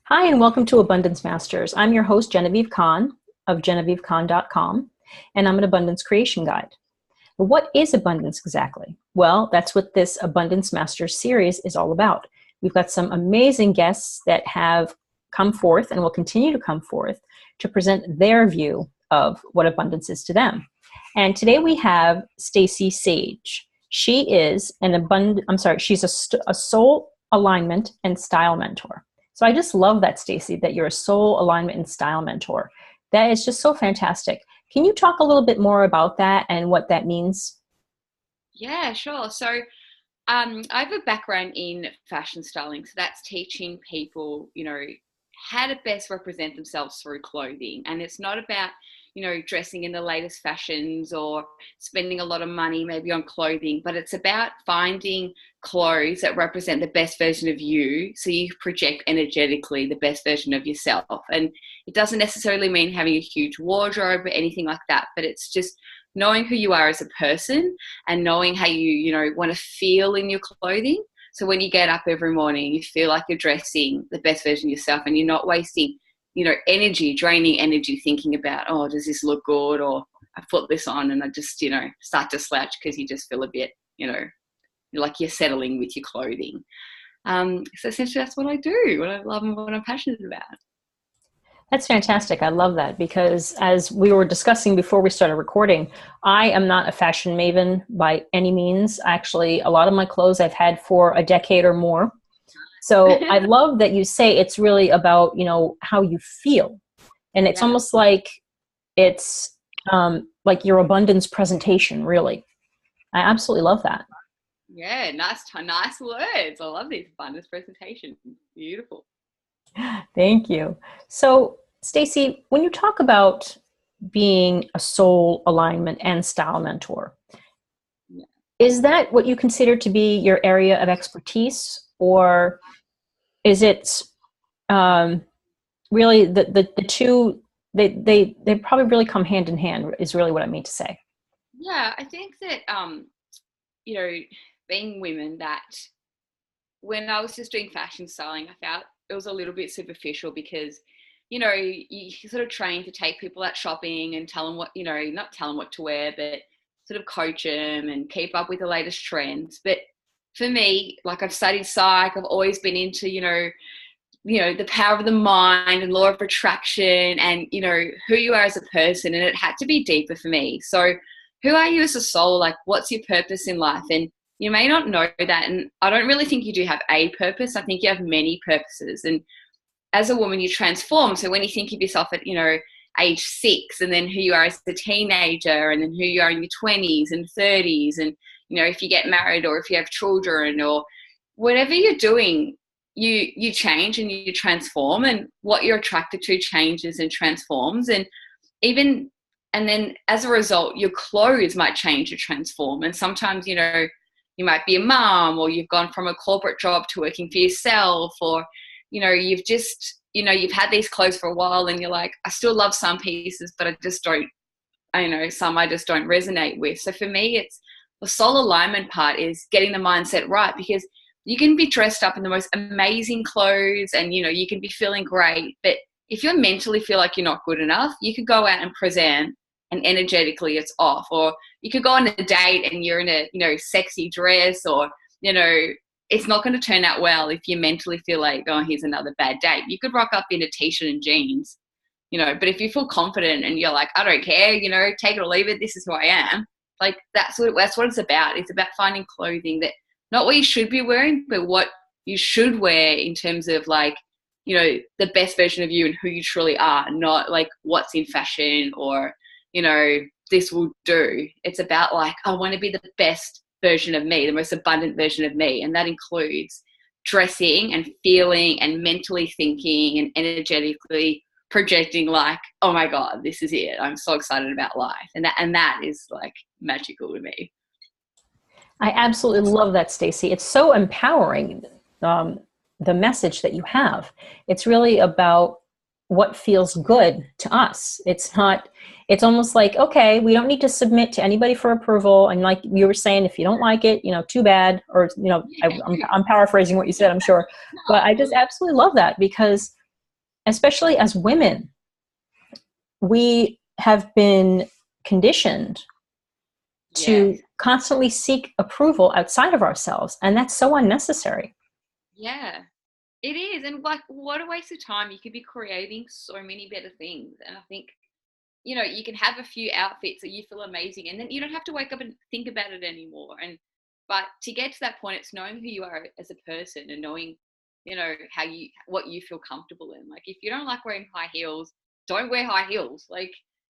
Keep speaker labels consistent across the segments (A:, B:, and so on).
A: Hi, and welcome to Abundance Masters. I'm your host, Genevieve Kahn of GenevieveKahn.com, and I'm an abundance creation guide. But what is abundance exactly? Well, that's what this Abundance Masters series is all about. We've got some amazing guests that have come forth and will continue to come forth to present their view of what abundance is to them. And today we have Stacy Sage. She is she's a soul alignment and style mentor. So I just love that, Stacy, that you're a soul alignment and style mentor. That is just so fantastic. Can you talk a little bit more about that and what that means?
B: Yeah, sure. So I have a background in fashion styling. So that's teaching people, how to best represent themselves through clothing. And it's not about, dressing in the latest fashions or spending a lot of money maybe on clothing, but it's about finding clothes that represent the best version of you so you project energetically the best version of yourself. And it doesn't necessarily mean having a huge wardrobe or anything like that, but it's just knowing who you are as a person and knowing how you want to feel in your clothing. So when you get up every morning, you feel like you're dressing the best version of yourself and you're not wasting, draining energy thinking about, oh, does this look good? Or I put this on and I just, start to slouch because you just feel a bit, like you're settling with your clothing. So essentially that's what I do, what I love and what I'm passionate about.
A: That's fantastic. I love that because as we were discussing before we started recording, I am not a fashion maven by any means. Actually, a lot of my clothes I've had for a decade or more. So I love that you say it's really about, how you feel. And it's almost like it's like your abundance presentation, really. I absolutely love that.
B: Yeah, nice words. I love this abundance presentation. Beautiful.
A: Thank you. So, Stacy, when you talk about being a soul alignment and style mentor,
B: Yeah.
A: is that what you consider to be your area of expertise, or is it really the two? They probably really come hand in hand. Is really what I mean to say.
B: Yeah, I think that you know, being women, that when I was just doing fashion styling, I felt it was a little bit superficial because, you sort of train to take people out shopping and tell them what, not tell them what to wear, but sort of coach them and keep up with the latest trends. But for me, like I've studied psych, I've always been into, the power of the mind and law of attraction and, who you are as a person. And it had to be deeper for me. So who are you as a soul? Like, what's your purpose in life? And you may not know that. And I don't really think you do have a purpose. I think you have many purposes. And as a woman, you transform. So when you think of yourself at, age 6, and then who you are as a teenager, and then who you are in your 20s and 30s, and, if you get married or if you have children or whatever you're doing, you change and you transform, and what you're attracted to changes and transforms. And then as a result, your clothes might change or transform. And sometimes, you might be a mom, or you've gone from a corporate job to working for yourself, or, you've just, you've had these clothes for a while and you're like, I still love some pieces, but I just don't, some I just don't resonate with. So for me, it's the soul alignment part is getting the mindset right, because you can be dressed up in the most amazing clothes and, you can be feeling great. But if you mentally feel like you're not good enough, you could go out and present and energetically it's off. Or you could go on a date and you're in a, sexy dress, or, it's not going to turn out well if you mentally feel like, oh, here's another bad date. You could rock up in a t-shirt and jeans, but if you feel confident and you're like, I don't care, take it or leave it, this is who I am. Like, that's what it's about. It's about finding clothing that, not what you should be wearing, but what you should wear in terms of like, the best version of you and who you truly are, not like what's in fashion or, this will do. It's about like, I want to be the best version of me, the most abundant version of me. And that includes dressing and feeling and mentally thinking and energetically projecting like, oh my God, this is it. I'm so excited about life. And that is like magical to me.
A: I absolutely love that, Stacy. It's so empowering, the message that you have. It's really about what feels good to us. It's almost like, okay, we don't need to submit to anybody for approval. And like you were saying, if you don't like it, too bad. Or, I'm paraphrasing what you said, I'm sure. But I just absolutely love that because especially as women, we have been conditioned to
B: Yes.
A: constantly seek approval outside of ourselves. And that's so unnecessary.
B: Yeah. It is. And like, what a waste of time. You could be creating so many better things. And I think, you can have a few outfits that you feel amazing, and then you don't have to wake up and think about it anymore. But to get to that point, it's knowing who you are as a person and knowing, what you feel comfortable in. Like, if you don't like wearing high heels, don't wear high heels. Like,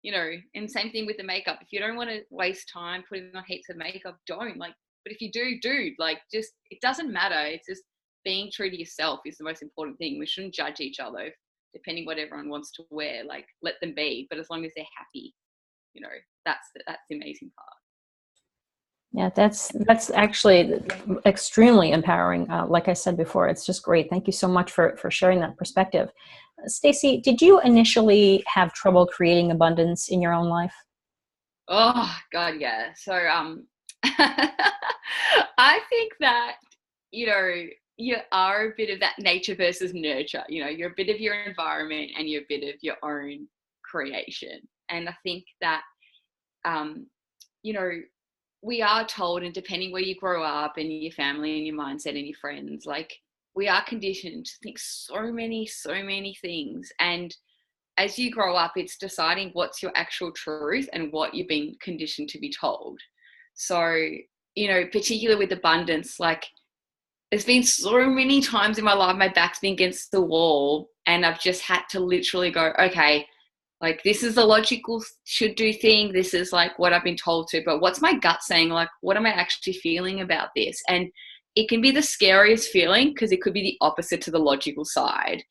B: and same thing with the makeup. If you don't want to waste time putting on heaps of makeup, don't. Like, but if you do, like, just, it doesn't matter. It's just being true to yourself is the most important thing. We shouldn't judge each other depending what everyone wants to wear. Like, let them be, but as long as they're happy, that's the amazing part.
A: Yeah, that's actually extremely empowering. Like I said before, it's just great. Thank you so much for sharing that perspective. Stacey, did you initially have trouble creating abundance in your own life?
B: Oh God, yeah. So I think that, you are a bit of that nature versus nurture. You're a bit of your environment and you're a bit of your own creation. And I think that you know, we are told, and depending where you grow up and your family and your mindset and your friends, like, we are conditioned to think so many things. And as you grow up, it's deciding what's your actual truth and what you've been conditioned to be told. So, particularly with abundance, like, there's been so many times in my life my back's been against the wall and I've just had to literally go, okay, like, this is the logical should do thing. This is like what I've been told to, but what's my gut saying? Like, what am I actually feeling about this? And it can be the scariest feeling because it could be the opposite to the logical side.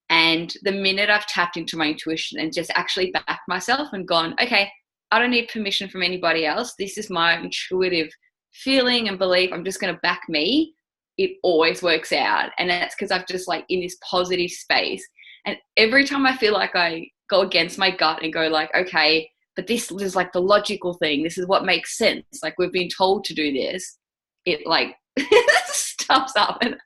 B: And the minute I've tapped into my intuition and just actually backed myself and gone, okay, I don't need permission from anybody else. This is my intuitive feeling and belief. I'm just going to back me. It always works out. And that's because I've just, like, in this positive space. And every time I feel like I go against my gut and go, like, okay, but this is like the logical thing. This is what makes sense. Like, we've been told to do this. It, like, stuffs up and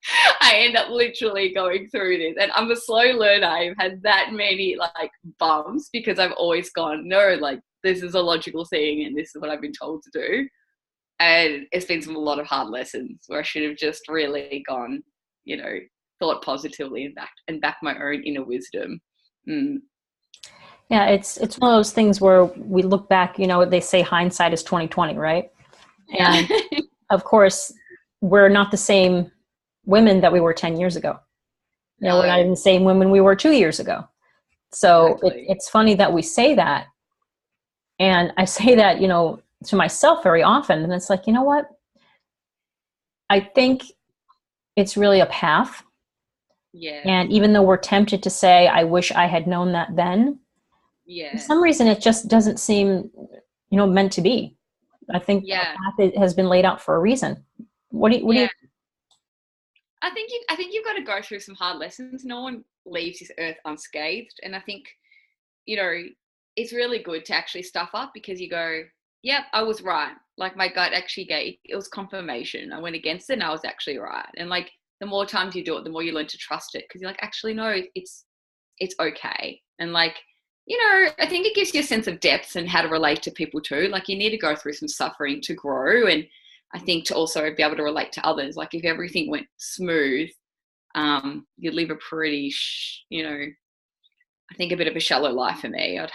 B: I end up literally going through this. And I'm a slow learner. I've had that many, like, bumps because I've always gone, no, like, this is a logical thing and this is what I've been told to do. And it's been a lot of hard lessons where I should have just really gone, thought positively and backed my own inner wisdom.
A: Yeah, it's one of those things where we look back, they say hindsight is 20/20, right?
B: Yeah.
A: And of course, we're not the same women that we were 10 years ago.
B: No.
A: We're not even the same women we were 2 years ago. So
B: Exactly.
A: it's funny that we say that. And I say that, to myself very often. And it's like, you know what? I think it's really a path.
B: Yeah.
A: And even though we're tempted to say, I wish I had known that then,
B: Yeah.
A: for some reason, it just doesn't seem, meant to be. I think the path has been laid out for a reason. What do you?
B: I think you've got to go through some hard lessons. No one leaves this earth unscathed, and I think, it's really good to actually stuff up because you go, yep, I was right. Like, my gut actually it was confirmation. I went against it and I was actually right. And, like, the more times you do it, the more you learn to trust it because you're like, actually, no, it's okay. And, like, I think it gives you a sense of depth and how to relate to people too. Like, you need to go through some suffering to grow. And I think to also be able to relate to others. Like, if everything went smooth, you'd live a pretty, I think a bit of a shallow life for me. I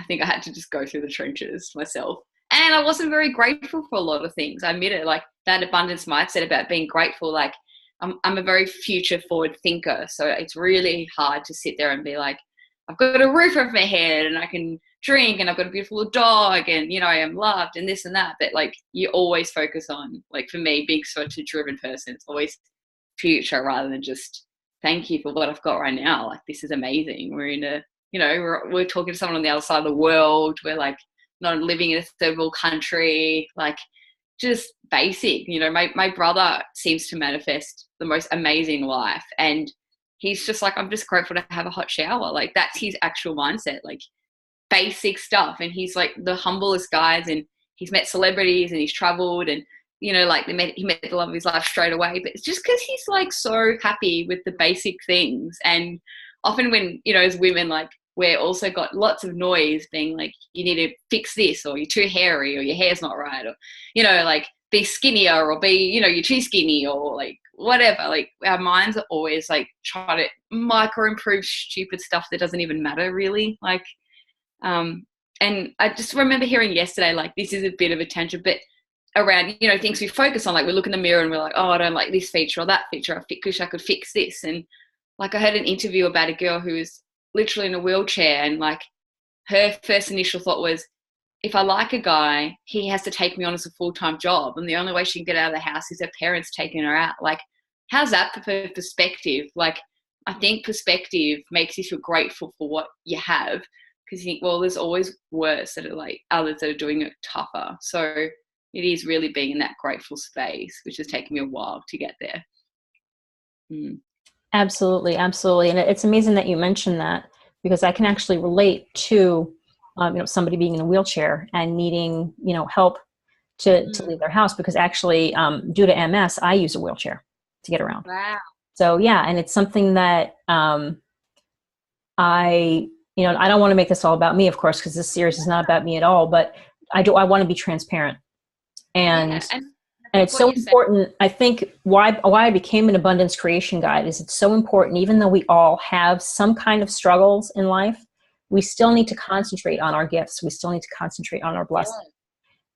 B: think I had to just go through the trenches myself. And I wasn't very grateful for a lot of things. I admit it, like, that abundance mindset about being grateful. Like, I'm a very future forward thinker. So it's really hard to sit there and be like, I've got a roof over my head and I can drink and I've got a beautiful dog and, I am loved and this and that. But, like, you always focus on, like, for me, being such a driven person, it's always future rather than just thank you for what I've got right now. Like, this is amazing. We're in a, we're talking to someone on the other side of the world. We're, like, not living in a third world country, like, just basic. My brother seems to manifest the most amazing life. And he's just like, I'm just grateful to have a hot shower. Like, that's his actual mindset, like, basic stuff. And he's, like, the humblest guys and he's met celebrities and he's traveled and, like, he met the love of his life straight away. But it's just because he's, like, so happy with the basic things. And often when, you know, as women, like, we're also got lots of noise being like, you need to fix this, or you're too hairy, or your hair's not right, or, you know, like, be skinnier, or be, you know, you're too skinny, or like whatever. Like, our minds are always like trying to micro improve stupid stuff that doesn't even matter really. Like, and I just remember hearing yesterday, like, this is a bit of a tangent, but around, you know, things we focus on, like, we look in the mirror and we're like, oh, I don't like this feature or that feature, I wish I could fix this. And like, I heard an interview about a girl who was literally in a wheelchair, and like, her first initial thought was, if I like a guy, he has to take me on as a full-time job, and the only way she can get out of the house is her parents taking her out. Like, how's that for perspective? Like, I think perspective makes you feel grateful for what you have, because you think, well, there's always worse that are like others that are doing it tougher. So it is really being in that grateful space, which has taken me a while to get there.
A: Absolutely, absolutely. And it's amazing that you mentioned that, because I can actually relate to, you know, somebody being in a wheelchair and needing, you know, help to leave their house, because actually, due to MS, I use a wheelchair to get around.
B: Wow.
A: So yeah, and it's something that you know, I don't want to make this all about me, of course, because this series is not about me at all, but I want to be transparent. And it's so important. I think why I became an abundance creation guide is it's so important. Even though we all have some kind of struggles in life, we still need to concentrate on our gifts. We still need to concentrate on our blessings.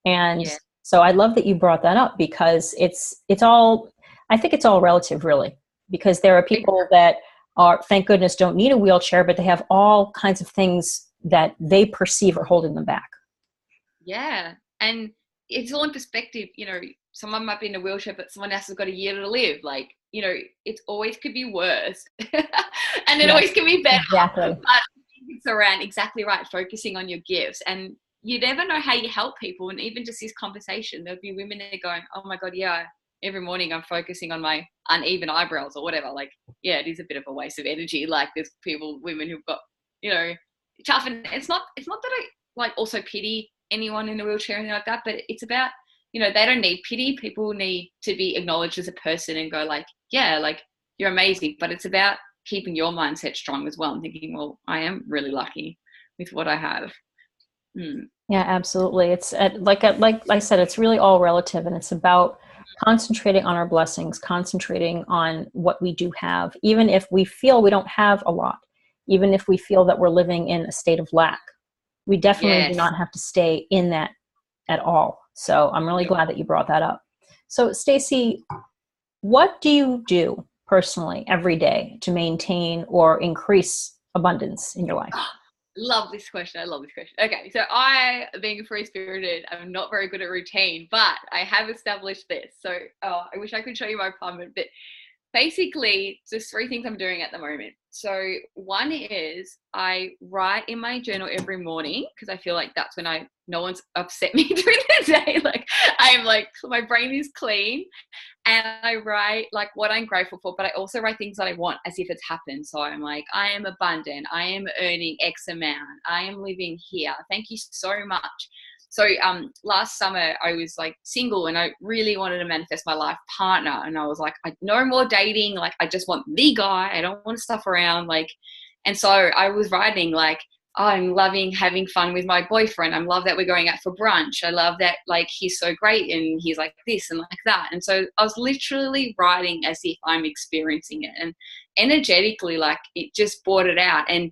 A: And so I love that you brought that up, because it's all, I think it's all relative, really, because there are people that are, thank goodness, don't need a wheelchair, but they have all kinds of things that they perceive are holding them back.
B: Yeah. And it's all in perspective. You know, someone might be in a wheelchair, but someone else has got a year to live. Like, you know, it always could be worse and it always can be better.
A: Exactly.
B: But it's around, exactly right, focusing on your gifts. And you never know how you help people. And even just this conversation, there'll be women there going, oh my God, yeah, every morning I'm focusing on my uneven eyebrows or whatever. Like, yeah, it is a bit of a waste of energy. Like, there's women who've got, you know, tough. And it's not that I like also pity anyone in a wheelchair or anything like that, but it's about, you know, they don't need pity. People need to be acknowledged as a person and go like, yeah, like, you're amazing. But it's about keeping your mindset strong as well and thinking, well, I am really lucky with what I have.
A: Yeah, absolutely. It's like I said, it's really all relative, and it's about concentrating on our blessings, concentrating on what we do have, even if we feel we don't have a lot, even if we feel that we're living in a state of lack. We definitely do not have to stay in that at all. So I'm really glad that you brought that up. So Stacey, what do you do personally every day to maintain or increase abundance in your life?
B: Love this question. I love this question. Okay, so I, being a free-spirited, I'm not very good at routine, but I have established this. So I wish I could show you my apartment, but basically there's 3 things I'm doing at the moment. So one is I write in my journal every morning, because I feel like that's when no one's upset me during the day. Like, I'm like, my brain is clean, and I write like what I'm grateful for, but I also write things that I want as if it's happened. So I'm like, I am abundant, I am earning X amount, I am living here, thank you so much. So last summer I was like single, and I really wanted to manifest my life partner. And I was like, no more dating. Like, I just want the guy. I don't want to stuff around. Like, and so I was writing like, oh, I'm loving having fun with my boyfriend. I love that we're going out for brunch. I love that, like, he's so great and he's like this and like that. And so I was literally writing as if I'm experiencing it, and energetically, like, it just brought it out. And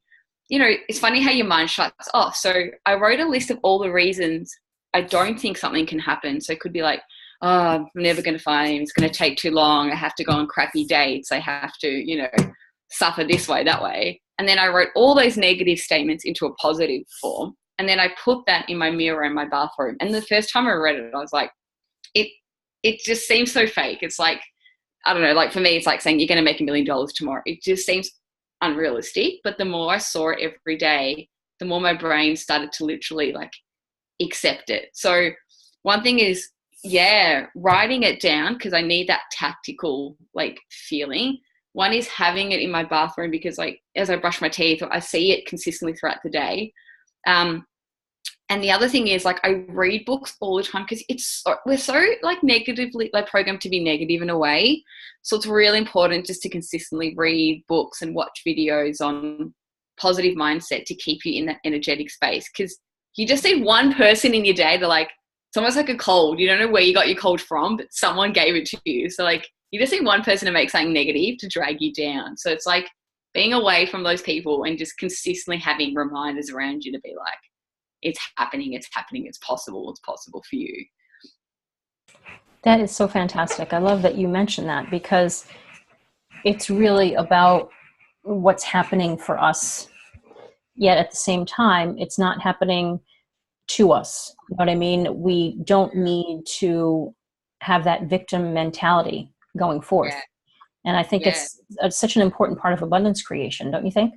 B: you know, it's funny how your mind shuts off. So I wrote a list of all the reasons I don't think something can happen. So it could be like, oh, I'm never going to find him. It's going to take too long. I have to go on crappy dates. I have to, you know, suffer this way, that way. And then I wrote all those negative statements into a positive form. And then I put that in my mirror in my bathroom. And the first time I read it, I was like, it just seems so fake. It's like, I don't know, like for me, it's like saying you're going to make $1 million tomorrow. It just seems unrealistic. But the more I saw it every day, the more my brain started to literally like accept it. So one thing is, writing it down, because I need that tactical like feeling. One is having it in my bathroom, because like as I brush my teeth, I see it consistently throughout the day. And And the other thing is, like, I read books all the time because we're so like negatively like programmed to be negative in a way. So it's really important just to consistently read books and watch videos on positive mindset to keep you in that energetic space. Because you just need one person in your day to, like, it's almost like a cold. You don't know where you got your cold from, but someone gave it to you. So like, you just need one person to make something negative to drag you down. So it's like being away from those people and just consistently having reminders around you to be like, it's happening, it's possible for you.
A: That is so fantastic. I love that you mentioned that, because it's really about what's happening for us. Yet at the same time, it's not happening to us. You know what I mean? We don't need to have that victim mentality going forth.
B: Yeah.
A: And I think it's such an important part of abundance creation, don't you think?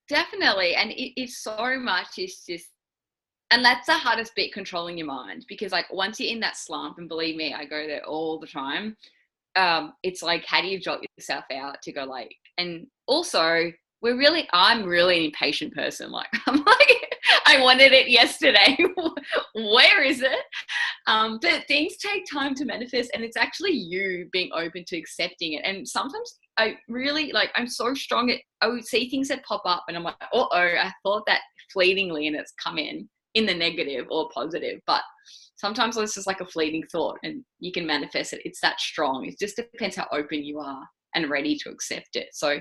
B: Definitely. And it's so much, it's just, and that's the hardest bit, controlling your mind, because like once you're in that slump, and believe me, I go there all the time. It's like, how do you jot yourself out to go like, and also I'm really an impatient person. Like, I'm like, I wanted it yesterday. Where is it? But things take time to manifest, and it's actually you being open to accepting it. And sometimes I really like, I'm so strong at, I would see things that pop up and I'm like, I thought that fleetingly, and it's come in the negative or positive. But sometimes it's just like a fleeting thought and you can manifest it. It's that strong. It just depends how open you are and ready to accept it. So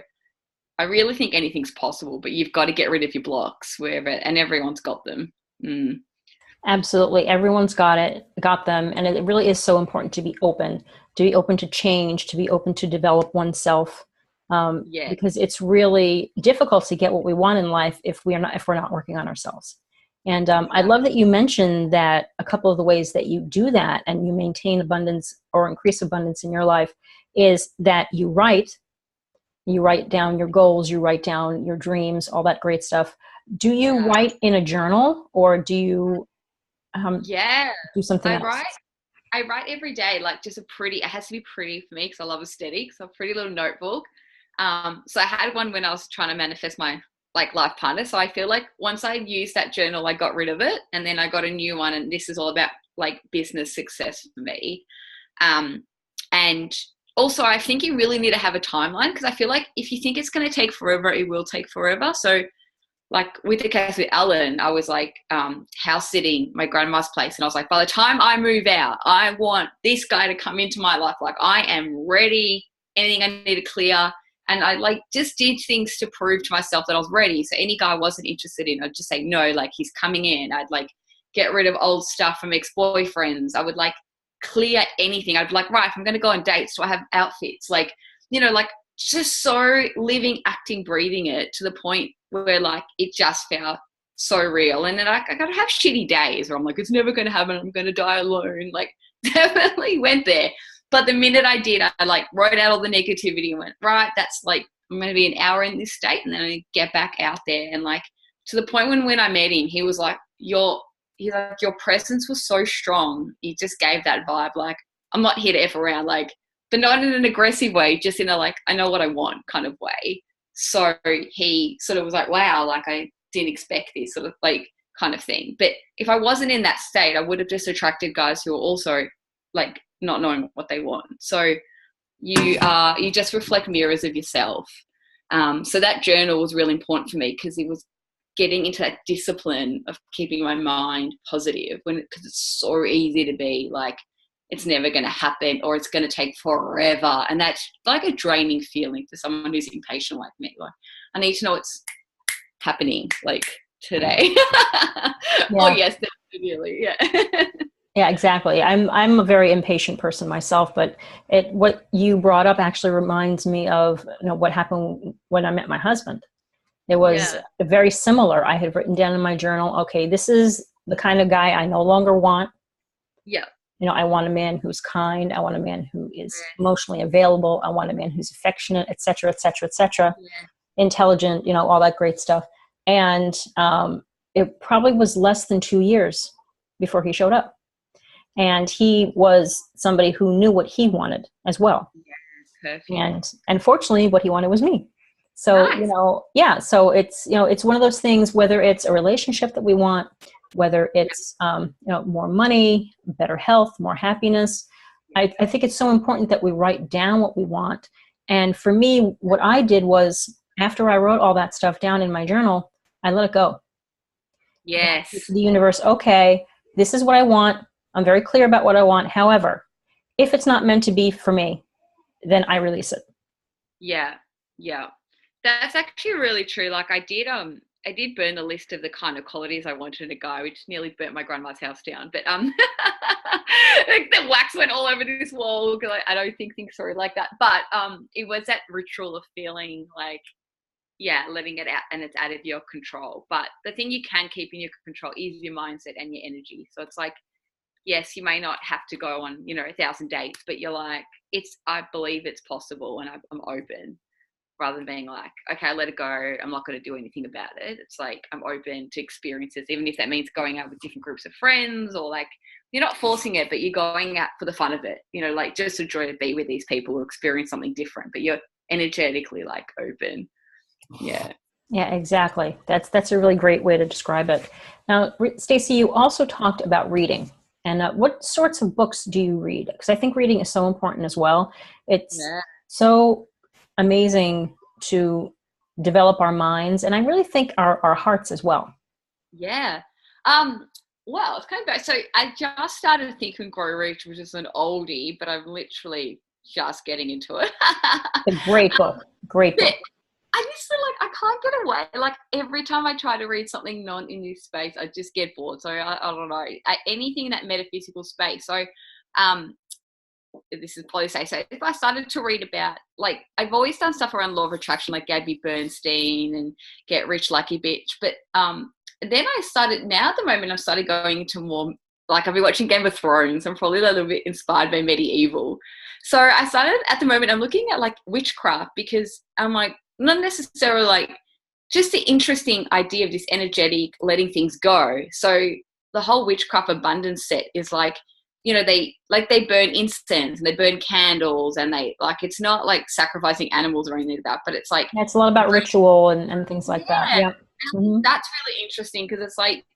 B: I really think anything's possible, but you've got to get rid of your blocks wherever, and everyone's got them.
A: Absolutely. Everyone's got them. And it really is so important to be open to change, to be open to develop oneself. Because it's really difficult to get what we want in life if we're not working on ourselves. And I love that you mentioned that a couple of the ways that you do that and you maintain abundance or increase abundance in your life is that you write down your goals, you write down your dreams, all that great stuff. Do you write in a journal, or do you do something else?
B: I write every day, like just it has to be pretty for me because I love aesthetics. So a pretty little notebook. So I had one when I was trying to manifest my like life partner. So I feel like once I used that journal, I got rid of it, and then I got a new one, and this is all about like business success for me. And also I think you really need to have a timeline, because I feel like if you think it's going to take forever, it will take forever. So like with the case with Alan, I was like house sitting my grandma's place, and I was like, by the time I move out, I want this guy to come into my life. Like, I am ready. Anything I need to clear. And I like just did things to prove to myself that I was ready. So any guy I wasn't interested in, I'd just say, no, like, he's coming in. I'd like get rid of old stuff from ex-boyfriends. I would like clear anything. I'd be like, right, if I'm going to go on dates, do I have outfits? Like, you know, like just so living, acting, breathing it to the point where like it just felt so real. And then I got to have shitty days where I'm like, it's never going to happen. I'm going to die alone. Like, definitely went there. But the minute I did, I like wrote out all the negativity and went, right, that's like, I'm going to be an hour in this state, and then I get back out there. And like, to the point when I met him, he was like, your presence was so strong. He just gave that vibe. Like, I'm not here to F around, like, but not in an aggressive way, just in a like, I know what I want kind of way. So he sort of was like, wow, like I didn't expect this sort of like kind of thing. But if I wasn't in that state, I would have just attracted guys who are also like not knowing what they want. So you just reflect mirrors of yourself. So that journal was really important for me, because it was getting into that discipline of keeping my mind positive, because it's so easy to be like, it's never going to happen, or it's going to take forever. And that's like a draining feeling for someone who's impatient like me. Like, I need to know it's happening like today. Oh yes, definitely. Yeah.
A: Yeah, exactly. I'm a very impatient person myself, but what you brought up actually reminds me of, you know, what happened when I met my husband. It was very similar. I had written down in my journal, okay, this is the kind of guy I no longer want.
B: Yeah.
A: You know, I want a man who's kind. I want a man who is emotionally available. I want a man who's affectionate, et cetera, et cetera, et cetera. Yeah. Intelligent, you know, all that great stuff. And it probably was less than 2 years before he showed up. And he was somebody who knew what he wanted as well.
B: Yeah, perfect.
A: And fortunately, what he wanted was me. So, nice. You know, yeah. So it's, you know, it's one of those things, whether it's a relationship that we want, whether it's more money, better health, more happiness. I think it's so important that we write down what we want. And for me, what I did was, after I wrote all that stuff down in my journal, I let it go.
B: Yes.
A: The universe, okay, this is what I want. I'm very clear about what I want. However, if it's not meant to be for me, then I release it.
B: Yeah. Yeah. That's actually really true. Like I did burn the list of the kind of qualities I wanted in a guy, which nearly burnt my grandma's house down. But like the wax went all over this wall because I don't think things through like that. But it was that ritual of feeling like, yeah, letting it out, and it's out of your control. But the thing you can keep in your control is your mindset and your energy. So it's like, yes, you may not have to go on, 1,000 dates, but you're like, I believe it's possible, and I'm open, rather than being like, okay, I let it go, I'm not going to do anything about it. It's like, I'm open to experiences, even if that means going out with different groups of friends, or like, you're not forcing it, but you're going out for the fun of it, like just a joy to be with these people who experience something different, but you're energetically like open. Yeah.
A: Yeah, exactly. That's a really great way to describe it. Now, Stacey, you also talked about reading. And what sorts of books do you read? Because I think reading is so important as well. It's so amazing to develop our minds, and I really think our hearts as well.
B: Yeah. Well, it's kind of bad. So I just started Think and Grow Rich, which is an oldie, but I'm literally just getting into it.
A: A great book. Great book.
B: I just feel like I can't get away. Like every time I try to read something non in this space, I just get bored. So I don't know. Anything in that metaphysical space. So this is probably say, so if I started to read about, like, I've always done stuff around law of attraction, like Gabby Bernstein and Get Rich Lucky Bitch. But then I started, now at the moment, I've started going into more, like I've been watching Game of Thrones. I'm probably a little bit inspired by medieval. So I started, at the moment, I'm looking at like witchcraft, because I'm like, not necessarily like, just the interesting idea of this energetic letting things go. So the whole witchcraft abundance set is like, they burn incense and they burn candles, and they like, it's not like sacrificing animals or anything like that, but it's like,
A: it's a lot about ritual and things like that. Yeah. Mm-hmm.
B: That's really interesting, because it's like,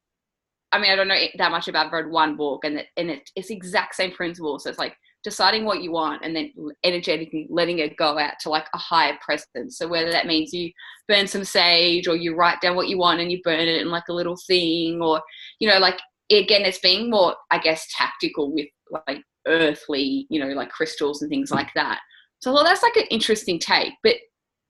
B: I mean, I don't know that much about, I've read one book, and it's the exact same principle. So it's like deciding what you want and then energetically letting it go out to like a higher presence. So whether that means you burn some sage, or you write down what you want and you burn it in like a little thing, or, like, again, it's being more, I guess, tactical with like earthly, like crystals and things like that. So well, that's like an interesting take. But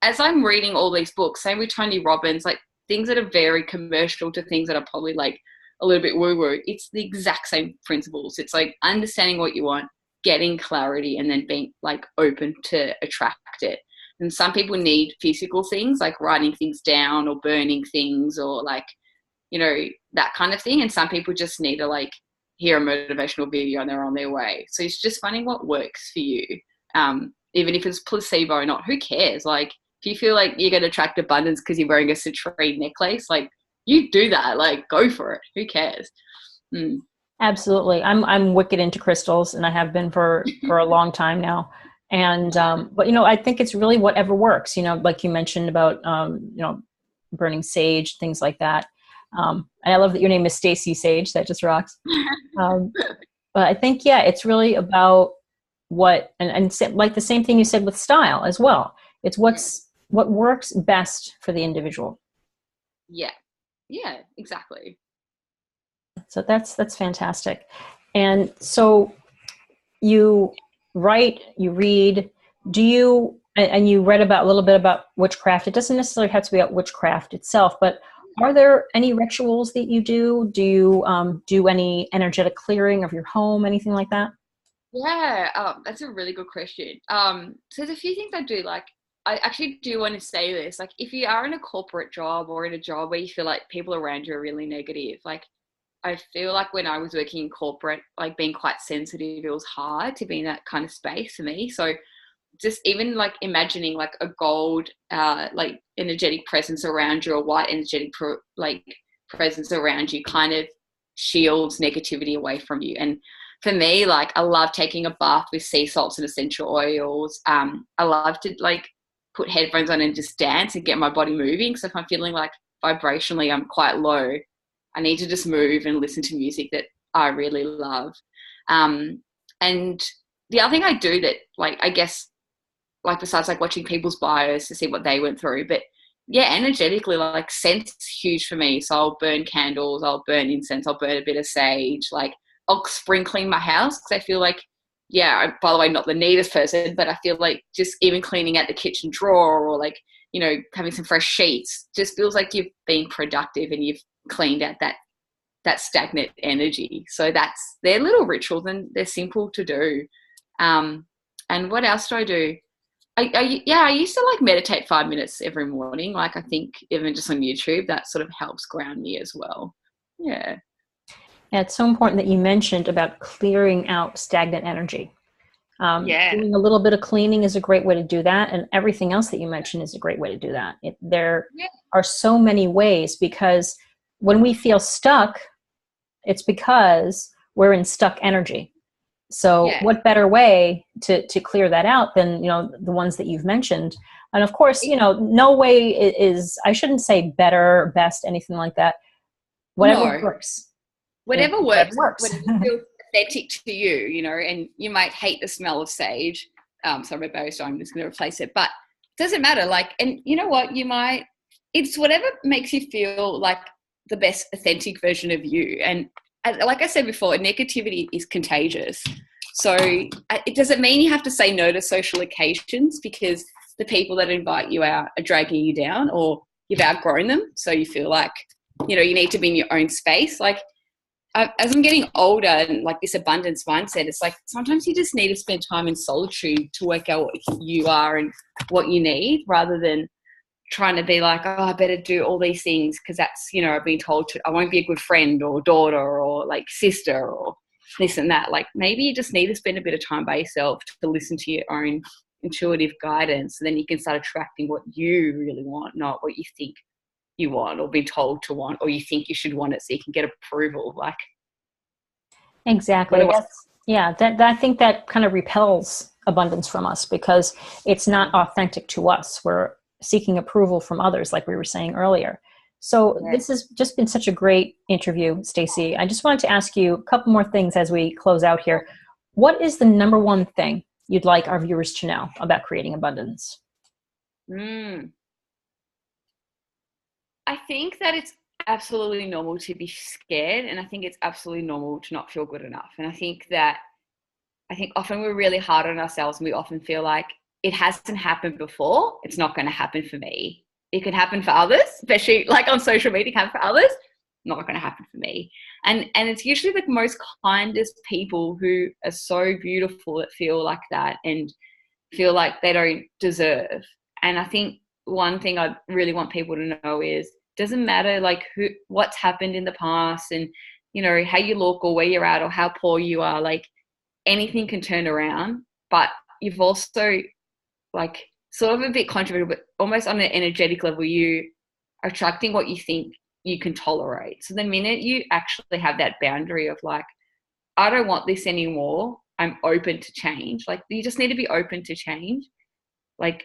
B: as I'm reading all these books, same with Tony Robbins, like things that are very commercial to things that are probably like a little bit woo-woo, it's the exact same principles. It's like understanding what you want, getting clarity, and then being like open to attract it. And some people need physical things like writing things down or burning things, or like, that kind of thing. And some people just need to like hear a motivational video and they're on their way. So it's just finding what works for you. Even if it's placebo or not, who cares? Like, if you feel like you're going to attract abundance because you're wearing a citrine necklace, like, you do that, like, go for it. Who cares?
A: Absolutely. I'm wicked into crystals, and I have been for a long time now. And, but, I think it's really whatever works, like you mentioned about, burning sage, things like that. And I love that your name is Stacey Sage. That just rocks. But I think, yeah, it's really about what, and like the same thing you said with style as well. It's what works best for the individual.
B: Yeah. Yeah, exactly.
A: So that's fantastic. And so you write, you read, and you read about a little bit about witchcraft. It doesn't necessarily have to be about witchcraft itself, but are there any rituals that you do? Do you do any energetic clearing of your home, anything like that?
B: Yeah, that's a really good question. So there's a few things I do. Like, I actually do want to say this. Like, if you are in a corporate job or in a job where you feel like people around you are really negative, like, I feel like when I was working in corporate, like being quite sensitive, it was hard to be in that kind of space for me. So just even like imagining like a gold, like energetic presence around you, or white energetic presence around you, kind of shields negativity away from you. And for me, like, I love taking a bath with sea salts and essential oils. I love to like put headphones on and just dance and get my body moving. So if I'm feeling like vibrationally I'm quite low, I need to just move and listen to music that I really love. And the other thing I do that, like, I guess, like, besides like watching people's bios to see what they went through, but yeah, energetically, like, scent's huge for me. So I'll burn candles, I'll burn incense, I'll burn a bit of sage, like, I'll sprinkling my house, because I feel like, yeah, by the way, not the neatest person, but I feel like just even cleaning out the kitchen drawer, or like, you know, having some fresh sheets, just feels like you've been productive and you've cleaned out that stagnant energy. So they're little rituals, and they're simple to do. And what else do I do? I used to like meditate 5 minutes every morning. Like, I think even just on YouTube, that sort of helps ground me as well. Yeah.
A: Yeah, it's so important that you mentioned about clearing out stagnant energy. Doing a little bit of cleaning is a great way to do that, and everything else that you mentioned is a great way to do that. There are so many ways, because when we feel stuck, it's because we're in stuck energy. So what better way to clear that out than, you know, the ones that you've mentioned? And of course, you know, no way is, I shouldn't say better, best, anything like that. Whatever works.
B: Whatever works. Whatever feels authentic to you, you know, and you might hate the smell of sage. Sorry, so I'm just going to replace it. But it doesn't matter. Like, and you know what? It's whatever makes you feel like the best authentic version of you. And like I said before, negativity is contagious. So it doesn't mean you have to say no to social occasions because the people that invite you out are dragging you down, or you've outgrown them. So you feel like, you know, you need to be in your own space. Like, as I'm getting older, and like this abundance mindset, it's like sometimes you just need to spend time in solitude to work out what you are and what you need, rather than trying to be like, oh, I better do all these things because that's, you know, I've been told I won't be a good friend or daughter or like sister or this and that. Like, maybe you just need to spend a bit of time by yourself to listen to your own intuitive guidance, and then you can start attracting what you really want, not what you think you want or been told to want, or you think you should want it so you can get approval. Like,
A: exactly. I think that kind of repels abundance from us, because it's not authentic to us. We're seeking approval from others, like we were saying earlier. So this has just been such a great interview, Stacey. I just wanted to ask you a couple more things as we close out here. What is the number one thing you'd like our viewers to know about creating abundance?
B: I think that it's absolutely normal to be scared, and I think it's absolutely normal to not feel good enough. And I think often we're really hard on ourselves, and we often feel like it hasn't happened before, it's not going to happen for me. It can happen for others, especially like on social media, it can happen for others, not going to happen for me. And it's usually the most kindest people who are so beautiful that feel like that and feel like they don't deserve. And I think one thing I really want people to know is, doesn't matter like what's happened in the past, and you know how you look or where you're at or how poor you are, like anything can turn around. But you've also, like, sort of a bit controversial, but almost on an energetic level, you are attracting what you think you can tolerate. So the minute you actually have that boundary of like, I don't want this anymore, I'm open to change. Like, you just need to be open to change. Like,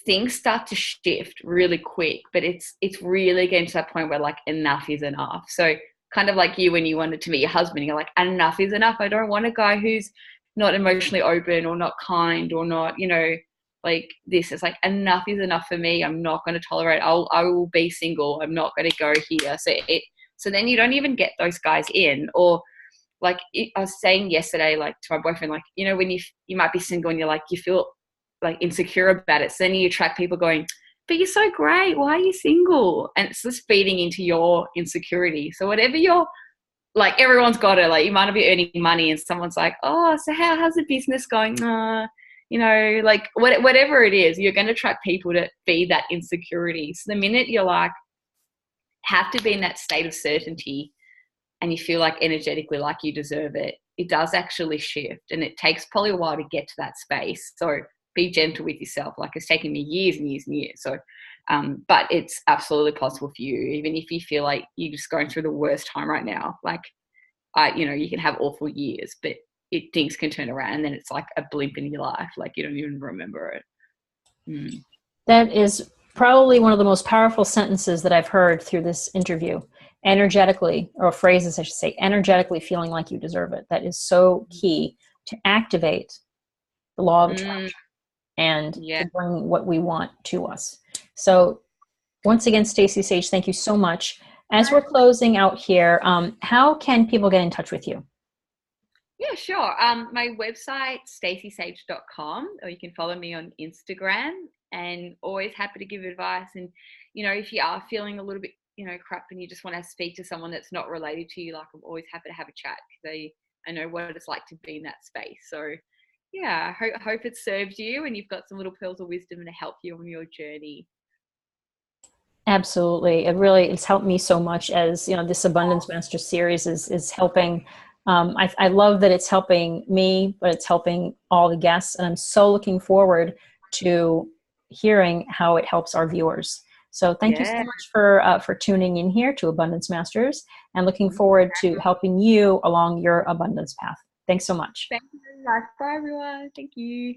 B: things start to shift really quick, but it's really getting to that point where like enough is enough. So kind of like you when you wanted to meet your husband, you're like, enough is enough. I don't want a guy who's not emotionally open or not kind or not, you know, like this. It's like, enough is enough for me. I'm not going to tolerate. I will be single. I'm not going to go here. So then you don't even get those guys in. Or like I was saying yesterday, like to my boyfriend, like, you know, when you might be single and you're like, you feel like insecure about it. So then you attract people going, but you're so great, why are you single? And it's just feeding into your insecurity. So whatever you're like, everyone's got it. Like, you might not be earning money and someone's like, oh, so how's the business going? You know, like whatever it is, you're going to attract people to feed that insecurity. So the minute you're like, have to be in that state of certainty and you feel like energetically like you deserve it, it does actually shift. And it takes probably a while to get to that space. So be gentle with yourself. Like, it's taken me years and years and years. So, but it's absolutely possible for you, even if you feel like you're just going through the worst time right now. Like, you know, you can have awful years, but things can turn around, and then it's like a blimp in your life. Like, you don't even remember it.
A: That is probably one of the most powerful sentences that I've heard through this interview. energetically, or phrases I should say, energetically feeling like you deserve it. That is so key to activate the law of attraction and
B: Yeah.
A: to bring what we want to us. So once again, Stacey Sage, thank you so much. As we're closing out here, how can people get in touch with you?
B: Yeah, sure. My website, stacysage.com, or you can follow me on Instagram, and always happy to give advice. And, if you are feeling a little bit, crap, and you just want to speak to someone that's not related to you, like, I'm always happy to have a chat, because I know what it's like to be in that space. So yeah, I hope it served you and you've got some little pearls of wisdom to help you on your journey.
A: Absolutely. It's helped me so much, as this Abundance Master series is helping. I love that it's helping me, but it's helping all the guests. And I'm so looking forward to hearing how it helps our viewers. So thank you so much for tuning in here to Abundance Masters, and looking forward to helping you along your abundance path. Thanks so much.
B: Thank you very much. Bye, everyone. Thank you.